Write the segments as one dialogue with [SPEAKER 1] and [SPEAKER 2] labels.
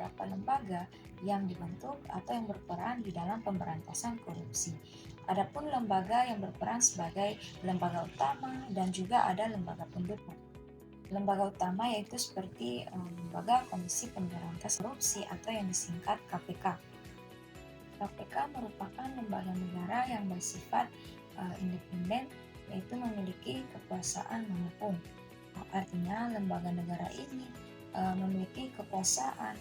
[SPEAKER 1] beberapa lembaga yang dibentuk atau yang berperan di dalam pemberantasan korupsi. Adapun lembaga yang berperan sebagai lembaga utama dan juga ada lembaga pendukung. Lembaga utama yaitu seperti Lembaga Komisi Pemberantasan Korupsi atau yang disingkat KPK. KPK merupakan lembaga negara yang bersifat independen, yaitu memiliki kekuasaan menghukum. Artinya lembaga negara ini memiliki kekuasaan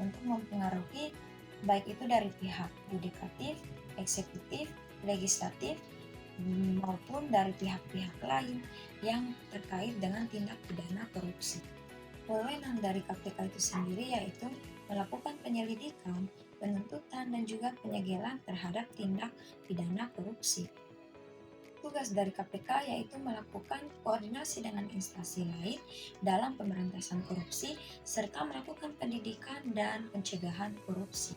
[SPEAKER 1] untuk mempengaruhi baik itu dari pihak yudikatif, eksekutif, legislatif maupun dari pihak-pihak lain yang terkait dengan tindak pidana korupsi. Wewenang dari KPK itu sendiri yaitu melakukan penyelidikan, penuntutan, dan juga penyegelan terhadap tindak pidana korupsi. Tugas dari KPK yaitu melakukan koordinasi dengan instansi lain dalam pemberantasan korupsi serta melakukan pendidikan dan pencegahan korupsi.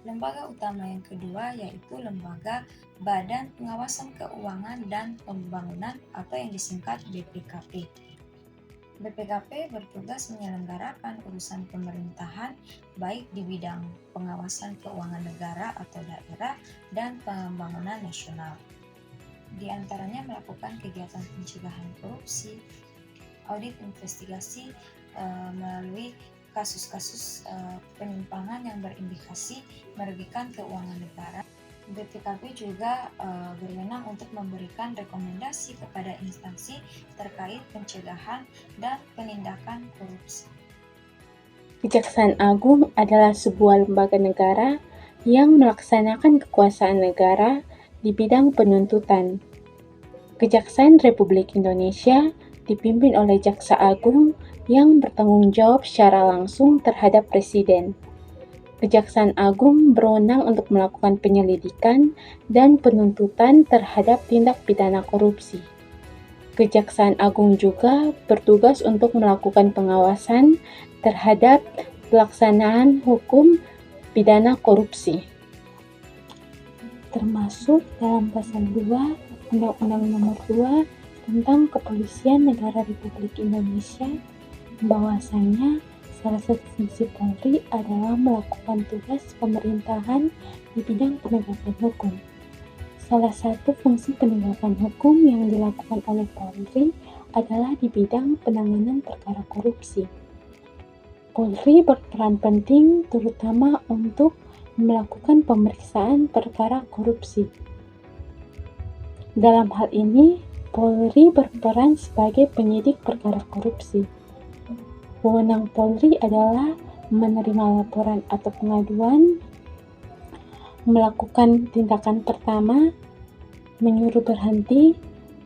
[SPEAKER 1] Lembaga utama yang kedua yaitu Lembaga Badan Pengawasan Keuangan dan Pembangunan atau yang disingkat BPKP. BPKP bertugas menyelenggarakan urusan pemerintahan baik di bidang pengawasan keuangan negara atau daerah dan pembangunan nasional. Di antaranya melakukan kegiatan pencegahan korupsi, audit investigasi melalui kasus-kasus penyimpangan yang berindikasi merugikan keuangan negara. BPKP juga berwenang untuk memberikan rekomendasi kepada instansi terkait pencegahan dan penindakan korupsi.
[SPEAKER 2] Kejaksaan Agung adalah sebuah lembaga negara yang melaksanakan kekuasaan negara di bidang penuntutan. Kejaksaan Republik Indonesia dipimpin oleh Jaksa Agung yang bertanggung jawab secara langsung terhadap Presiden. Kejaksaan Agung berwenang untuk melakukan penyelidikan dan penuntutan terhadap tindak pidana korupsi. Kejaksaan Agung juga bertugas untuk melakukan pengawasan terhadap pelaksanaan hukum pidana korupsi, termasuk dalam Pasal 2 Undang-Undang Nomor 2 tentang Kepolisian Negara Republik Indonesia, bahwasanya salah satu fungsi Polri adalah melakukan tugas pemerintahan di bidang penegakan hukum. Salah satu fungsi penegakan hukum yang dilakukan oleh Polri adalah di bidang penanganan perkara korupsi. Polri berperan penting terutama untuk melakukan pemeriksaan perkara korupsi. Dalam hal ini, Polri berperan sebagai penyidik perkara korupsi. Wewenang Polri adalah menerima laporan atau pengaduan, melakukan tindakan pertama, menyuruh berhenti,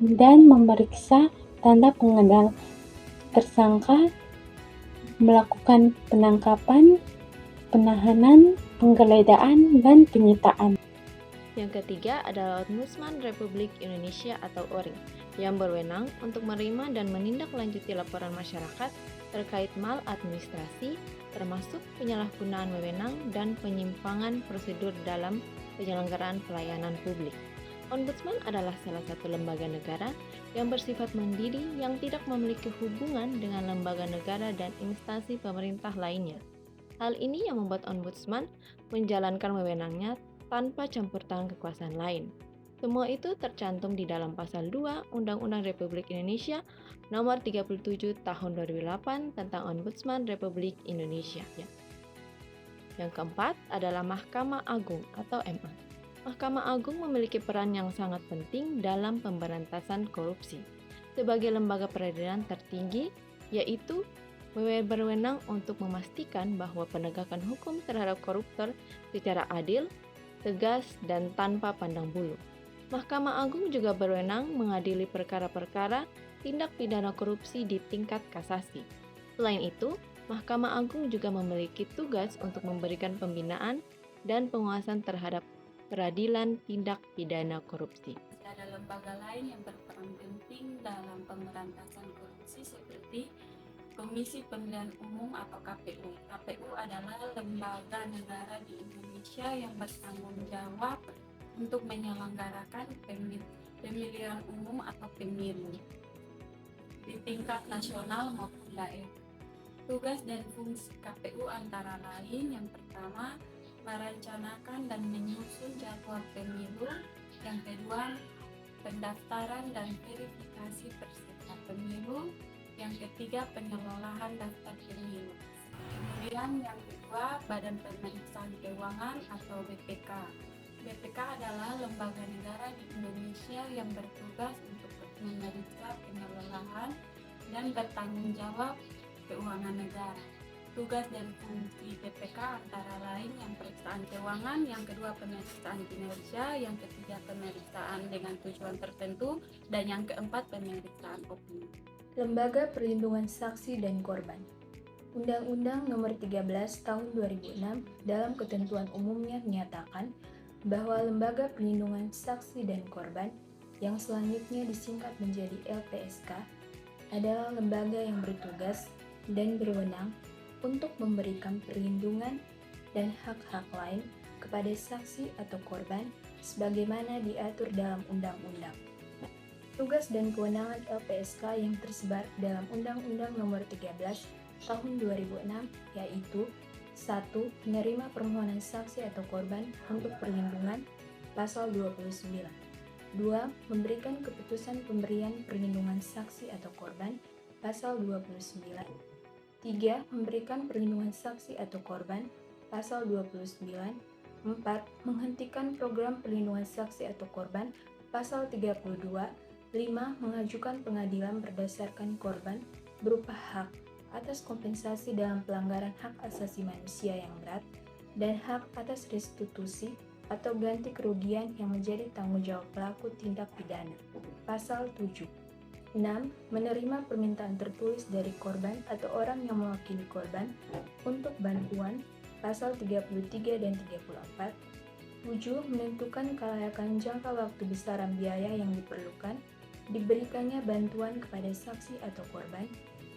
[SPEAKER 2] dan memeriksa tanda pengenal tersangka, melakukan penangkapan, penahanan, penggeledahan, dan penyitaan.
[SPEAKER 3] Yang ketiga adalah Ombudsman Republik Indonesia atau ORI, yang berwenang untuk menerima dan menindaklanjuti laporan masyarakat terkait maladministrasi, termasuk penyalahgunaan wewenang dan penyimpangan prosedur dalam penyelenggaraan pelayanan publik. Ombudsman adalah salah satu lembaga negara yang bersifat mandiri yang tidak memiliki hubungan dengan lembaga negara dan instansi pemerintah lainnya. Hal ini yang membuat Ombudsman menjalankan wewenangnya tanpa campur tangan kekuasaan lain. Semua itu tercantum di dalam Pasal 2 Undang-Undang Republik Indonesia Nomor 37 Tahun 2008 tentang Ombudsman Republik Indonesia. Yang keempat adalah Mahkamah Agung atau MA. Mahkamah Agung memiliki peran yang sangat penting dalam pemberantasan korupsi. Sebagai lembaga peradilan tertinggi, yaitu berwenang untuk memastikan bahwa penegakan hukum terhadap koruptor secara adil, tegas, dan tanpa pandang bulu. Mahkamah Agung juga berwenang mengadili perkara-perkara tindak pidana korupsi di tingkat kasasi. Selain itu, Mahkamah Agung juga memiliki tugas untuk memberikan pembinaan dan penguasaan terhadap peradilan tindak pidana korupsi.
[SPEAKER 4] Ada lembaga lain yang berperan penting dalam pemberantasan korupsi seperti Komisi Pemilihan Umum atau KPU. KPU adalah lembaga negara di Indonesia yang bertanggung jawab untuk menyelenggarakan pemilihan umum atau pemilu di tingkat nasional maupun daerah. Tugas dan fungsi KPU antara lain yang pertama, merencanakan dan menyusun jadwal pemilu. Yang kedua, pendaftaran dan verifikasi peserta pemilu. Yang ketiga, pengelolaan daftar pemilu. Kemudian yang kedua, Badan Pemeriksaan Keuangan atau BPK. BPK adalah lembaga negara di Indonesia yang bertugas untuk memeriksa pengelolaan dan bertanggung jawab keuangan negara. Tugas dan fungsi BPK antara lain yang pemeriksaan keuangan, yang kedua pemeriksaan kinerja, yang ketiga pemeriksaan dengan tujuan tertentu, dan yang keempat pemeriksaan opini.
[SPEAKER 1] Lembaga Perlindungan Saksi dan Korban. Undang-Undang Nomor 13 Tahun 2006 dalam ketentuan umumnya menyatakan bahwa Lembaga Perlindungan Saksi dan Korban yang selanjutnya disingkat menjadi LPSK adalah lembaga yang bertugas dan berwenang untuk memberikan perlindungan dan hak-hak lain kepada saksi atau korban sebagaimana diatur dalam undang-undang. Tugas dan kewenangan LPSK yang tersebar dalam Undang-Undang Nomor 13 Tahun 2006 yaitu 1. Menerima permohonan saksi atau korban untuk perlindungan pasal 29. 2. Memberikan keputusan pemberian perlindungan saksi atau korban pasal 29. 3. Memberikan perlindungan saksi atau korban pasal 29. 4. Menghentikan program perlindungan saksi atau korban pasal 32. 5. Mengajukan pengadilan berdasarkan korban berupa hak atas kompensasi dalam pelanggaran hak asasi manusia yang berat dan hak atas restitusi atau ganti kerugian yang menjadi tanggung jawab pelaku tindak pidana. Pasal 7. 6. Menerima permintaan tertulis dari korban atau orang yang mewakili korban untuk bantuan. Pasal 33 dan 34. 7. Menentukan kelayakan jangka waktu besaran biaya yang diperlukan diberikannya bantuan kepada saksi atau korban.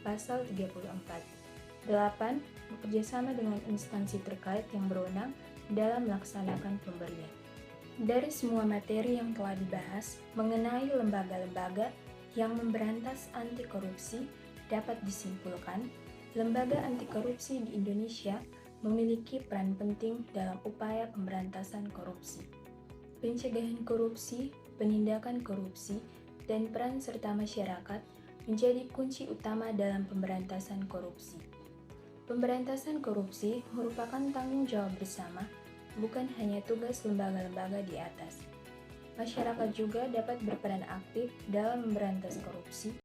[SPEAKER 1] Pasal 34. 8. Bekerjasama dengan instansi terkait yang berwenang dalam melaksanakan pemberian. Dari semua materi yang telah dibahas mengenai lembaga-lembaga yang memberantas anti korupsi, dapat disimpulkan, lembaga anti korupsi di Indonesia memiliki peran penting dalam upaya pemberantasan korupsi, pencegahan korupsi, penindakan korupsi, dan peran serta masyarakat menjadi kunci utama dalam pemberantasan korupsi. Pemberantasan korupsi merupakan tanggung jawab bersama, bukan hanya tugas lembaga-lembaga di atas. Masyarakat juga dapat berperan aktif dalam memberantas korupsi